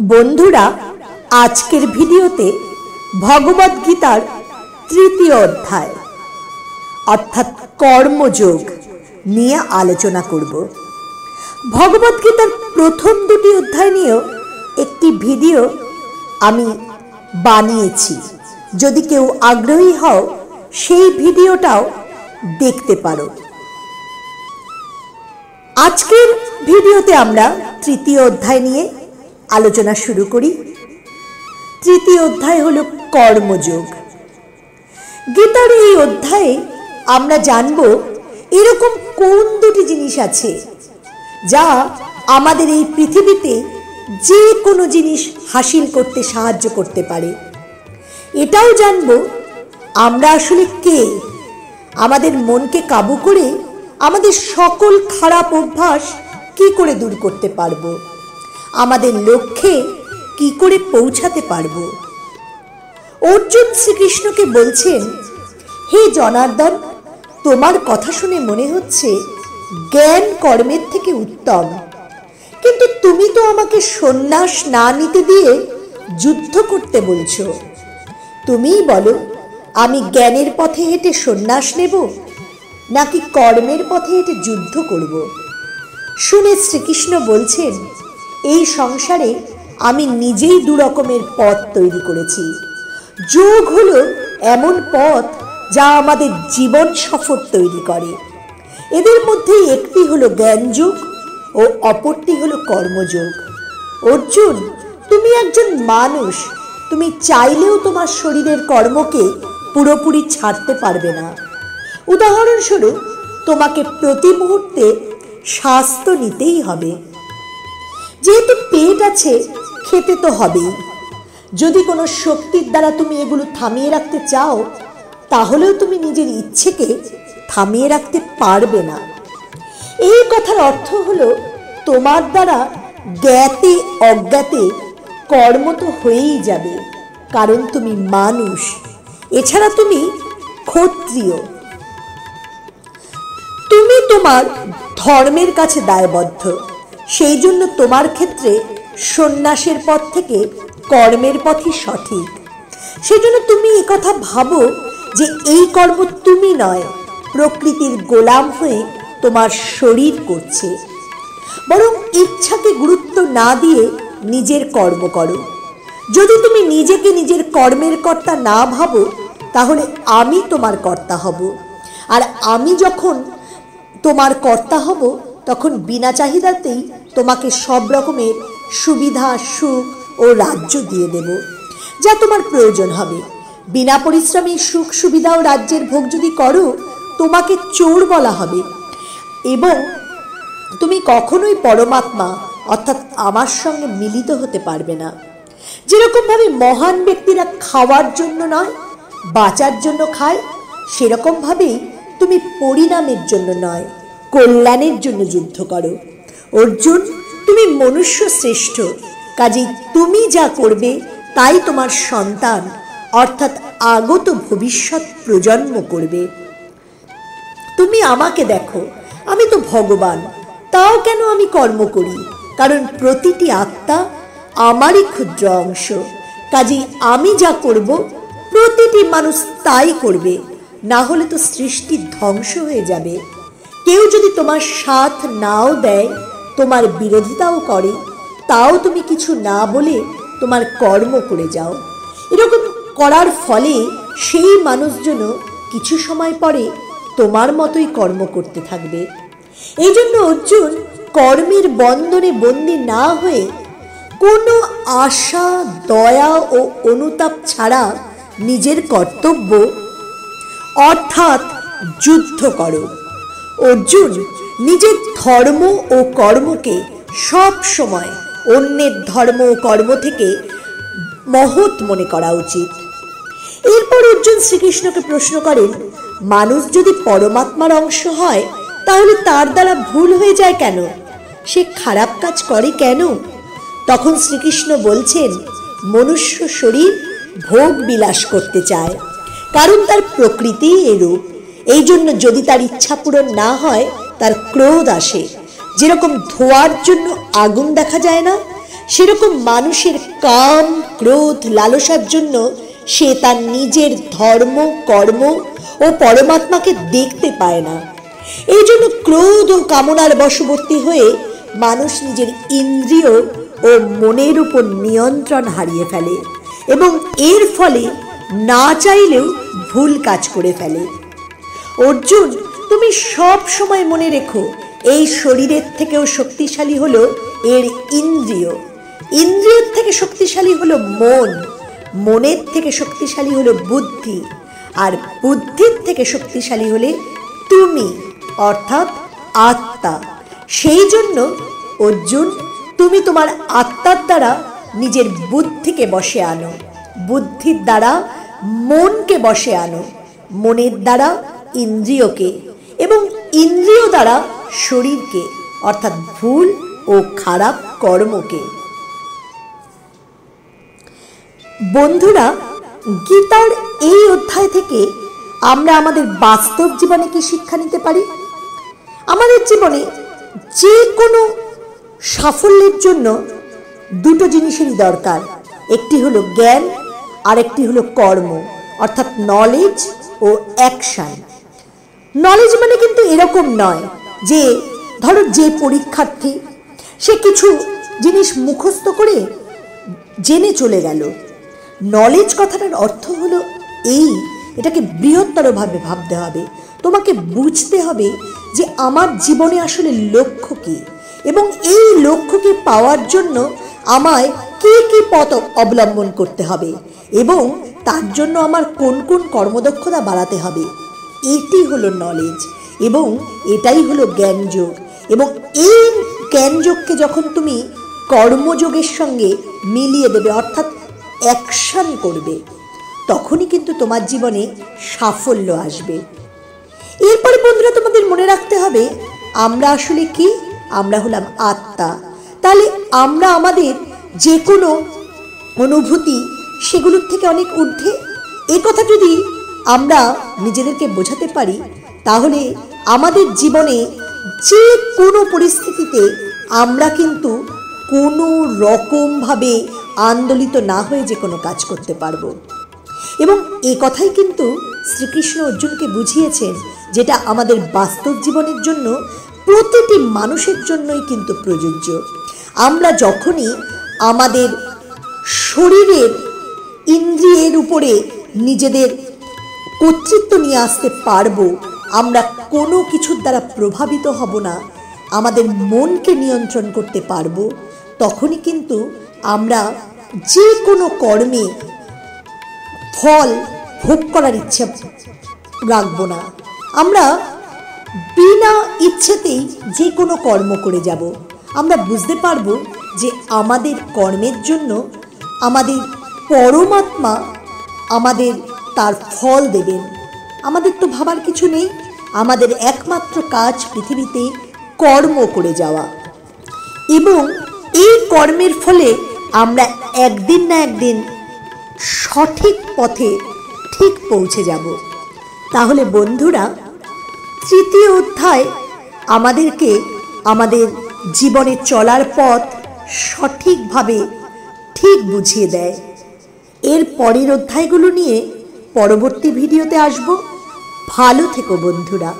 বন্ধুরা, আজকের ভিডিওতে ভগবদ গীতার তৃতীয় অধ্যায় অর্থাৎ কর্মযোগ নিয়ে আলোচনা করব। ভগবদ গীতার প্রথম দুটি অধ্যায় নিয়েও একটি ভিডিও আমি বানিয়েছি, যদি কেউ আগ্রহী হও সেই ভিডিওটাও দেখতে পারো। আজকের ভিডিওতে আমরা তৃতীয় অধ্যায় নিয়ে আলোচনা শুরু করি। তৃতীয় অধ্যায় হলো কর্মযোগ। গীতার এই অধ্যায়ে আমরা জানব এরকম কোন দুটি জিনিস আছে যা আমাদের এই পৃথিবীতে যে কোনো জিনিস হাসিল করতে সাহায্য করতে পারে। এটাও জানব আমরা আসলে কে, আমাদের মনকে কাবু করে আমাদের সকল খারাপ অভ্যাস কি করে দূর করতে পারবো, আমাদের লক্ষ্যে কি করে পৌঁছাতে পারবো। অর্জুন শ্রীকৃষ্ণকে বলছেন, হে জনার্দন, তোমার কথা শুনে মনে হচ্ছে জ্ঞান কর্মের থেকে উত্তম, কিন্তু তুমি তো আমাকে সন্ন্যাস না নিতে দিয়ে যুদ্ধ করতে বলছো। তুমিই বলো, আমি জ্ঞানের পথে হেঁটে সন্ন্যাস নেব নাকি কর্মের পথে হেঁটে যুদ্ধ করব। শুনে শ্রীকৃষ্ণ বলছেন, এই সংসারে আমি নিজেই দু রকমের পথ তৈরি করেছি। যোগ হলো এমন পথ যা আমাদের জীবন সফর তৈরি করে। এদের মধ্যে একটি হলো জ্ঞানযোগ ও অপরটি হলো কর্মযোগ। অর্জুন, তুমি একজন মানুষ, তুমি চাইলেও তোমার শরীরের কর্মকে পুরোপুরি ছাড়তে পারবে না। উদাহরণস্বরূপ, তোমাকে প্রতি মুহূর্তে স্বাস্থ্য নিতেই হবে। যেহেতু পেট আছে, খেতে তো হবেই। যদি কোনো শক্তির দ্বারা তুমি এগুলো থামিয়ে রাখতে চাও, তাহলেও তুমি নিজের ইচ্ছেকে থামিয়ে রাখতে পারবে না। এই কথার অর্থ হলো, তোমার দ্বারা জ্ঞাতে অজ্ঞাতে কর্ম তো হয়েই যাবে, কারণ তুমি মানুষ। এছাড়া তুমি ক্ষত্রিয়, তুমি তোমার ধর্মের কাছে দায়বদ্ধ। সেই জন্য তোমার ক্ষেত্রে সন্ন্যাসের পথ থেকে কর্মের পথই সঠিক। সেজন্য তুমি এই কথা ভাবো যে এই কর্ম তুমি নয়, প্রকৃতির গোলাম হয়ে তোমার শরীর করছে। বরং ইচ্ছাকে গুরুত্ব না দিয়ে নিজের কর্ম করো। যদি তুমি নিজেকে নিজের কর্মের কর্তা না ভাবো, তাহলে আমি তোমার কর্তা হব। আর আমি যখন তোমার কর্তা হব, তখন বিনা চাহিদাতেই তোমাকে সব রকমের সুবিধা, সুখ ও রাজ্য দিয়ে দেব, যা তোমার প্রয়োজন হবে। বিনা পরিশ্রমে সুখ, সুবিধা ও রাজ্যের ভোগ যদি করো, তোমাকে চোর বলা হবে এবং তুমি কখনোই পরমাত্মা অর্থাৎ আমার সঙ্গে মিলিত হতে পারবে না। যেরকমভাবে মহান ব্যক্তিরা খাওয়ার জন্য নয়, বাঁচার জন্য খায়, সেরকমভাবেই তুমি পরিণামের জন্য নয়, কল্যাণের জন্য যুদ্ধ করো। অর্জুন, তুমি মনুষ্য শ্রেষ্ঠ, কাজেই তুমি যা করবে তাই তোমার সন্তান অর্থাৎ আগত ভবিষ্যৎ প্রজন্ম করবে। তুমি আমাকে দেখো, আমি তো ভগবান, তাও কেন আমি কর্ম করি? কারণ প্রতিটি আত্মা আমারই ক্ষুদ্র অংশ। কাজেই আমি যা করব প্রতিটি মানুষ তাই করবে, না হলে তো সৃষ্টি ধ্বংস হয়ে যাবে। কেউ যদি তোমার সাথ নাও দেয়, তোমার বিরোধিতাও করে, তাও তুমি কিছু না বলে তোমার কর্ম করে যাও। এরকম করার ফলে সেই মানুষজন কিছু সময় পরে তোমার মতোই কর্ম করতে থাকবে। এই জন্য অর্জুন, কর্মের বন্ধনে বন্দী না হয়ে কোনো আশা, দয়া ও অনুতাপ ছাড়া নিজের কর্তব্য অর্থাৎ যুদ্ধ করো। অর্জুন, নিজের ধর্ম ও কর্মকে সব সময় অন্যের ধর্ম ও কর্ম থেকে মহৎ মনে করা উচিত। এরপর অর্জুন শ্রীকৃষ্ণকে প্রশ্ন করেন, মানুষ যদি পরমাত্মার অংশ হয়, তাহলে তার দ্বারা ভুল হয়ে যায় কেন? সে খারাপ কাজ করে কেন? তখন শ্রীকৃষ্ণ বলছেন, মনুষ্য শরীর ভোগ বিলাস করতে চায়, কারণ তার প্রকৃতি এরূপ। এই জন্য যদি তার ইচ্ছা পূরণ না হয়, তার ক্রোধ আসে। যেরকম ধোঁয়ার জন্য আগুন দেখা যায় না, সেরকম মানুষের কাম, ক্রোধ, লালসার জন্য সে তার নিজের ধর্ম, কর্ম ও পরমাত্মাকে দেখতে পায় না। এই জন্য ক্রোধ ও কামনার বশবর্তী হয়ে মানুষ নিজের ইন্দ্রিয় ও মনের উপর নিয়ন্ত্রণ হারিয়ে ফেলে এবং এর ফলে না চাইলেও ভুল কাজ করে ফেলে। অর্জুন, তুমি সব সময় মনে রেখো, এই শরীরের থেকেও শক্তিশালী হলো এর ইন্দ্রিয়, ইন্দ্রিয়ের থেকে শক্তিশালী হলো মন, মনের থেকে শক্তিশালী হলো বুদ্ধি, আর বুদ্ধির থেকে শক্তিশালী হলে তুমি, অর্থাৎ আত্মা। সেই জন্য অর্জুন, তুমি তোমার আত্মার দ্বারা নিজের বুদ্ধিকে বশে আনো, বুদ্ধির দ্বারা মনকে বশে আনো, মনের দ্বারা ইন্দ্রিয়কে এবং ইন্দ্রিয় দ্বারা শরীরকে, অর্থাৎ ভুল ও খারাপ কর্মকে। বন্ধুরা, গীতার এই অধ্যায় থেকে আমরা আমাদের বাস্তব জীবনে কি শিক্ষা নিতে পারি? আমাদের জীবনে যে কোনো সাফল্যের জন্য দুটো জিনিসেরই দরকার, একটি হলো জ্ঞান আর একটি হলো কর্ম, অর্থাৎ নলেজ ও অ্যাকশন। নলেজ মানে কিন্তু এরকম নয় যে ধরো যে পরীক্ষার্থী সে কিছু জিনিস মুখস্থ করে জেনে চলে গেল। নলেজ কথাটার অর্থ হলো এটাকে বৃহত্তরভাবে ভাবতে হবে, তোমাকে বুঝতে হবে যে আমার জীবনে আসলে লক্ষ্য কী এবং এই লক্ষ্যকে পাওয়ার জন্য আমায় কী কী পথ অবলম্বন করতে হবে এবং তার জন্য আমার কোন কোন কর্মদক্ষতা বাড়াতে হবে। এটি হলো নলেজ এবং এটাই হলো জ্ঞানযোগ। এবং এই জ্ঞানযোগকে যখন তুমি কর্মযোগের সঙ্গে মিলিয়ে দেবে, অর্থাৎ অ্যাকশন করবে, তখনই কিন্তু তোমার জীবনে সাফল্য আসবে। এরপরে বন্ধুরা, তোমাদের মনে রাখতে হবে আমরা আসলে কি? আমরা হলাম আত্মা। তাহলে আমরা আমাদের যে কোনো অনুভূতি সেগুলোর থেকে অনেক ঊর্ধ্বে। এই কথা যদি আমরা নিজেদেরকে বোঝাতে পারি, তাহলে আমাদের জীবনে যে কোনো পরিস্থিতিতে আমরা কিন্তু কোনো রকমভাবে আন্দোলিত না হয়ে যে কোনো কাজ করতে পারবো। এবং এ কথাই কিন্তু শ্রীকৃষ্ণ অর্জুনকে বুঝিয়েছেন, যেটা আমাদের বাস্তব জীবনের জন্য প্রতিটি মানুষের জন্যই কিন্তু প্রযোজ্য। আমরা যখনই আমাদের শরীরের ইন্দ্রিয়ের উপরে নিজেদের কর্তৃত্ব নিয়ে আসতে পারবো, আমরা কোনো কিছুর দ্বারা প্রভাবিত হব না, আমাদের মনকে নিয়ন্ত্রণ করতে পারবো, তখনই কিন্তু আমরা যে কোনো কর্মে ফল ভোগ করার ইচ্ছা রাখবো না। আমরা বিনা ইচ্ছেতেই যে কোনো কর্ম করে যাব। আমরা বুঝতে পারবো যে আমাদের কর্মের জন্য আমাদের পরমাত্মা আমাদের তার ফল দেবেন। আমাদের তো ভাবার কিছু নেই, আমাদের একমাত্র কাজ পৃথিবীতে কর্ম করে যাওয়া এবং এই কর্মের ফলে আমরা একদিন না একদিন সঠিক পথে ঠিক পৌঁছে যাব। তাহলে বন্ধুরা, তৃতীয় অধ্যায় আমাদেরকে আমাদের জীবনে চলার পথ সঠিকভাবে ঠিক বুঝিয়ে দেয়। এর পরের অধ্যায়গুলো নিয়ে পরবর্তী ভিডিওতে আসব। ভালো থেকো বন্ধুরা।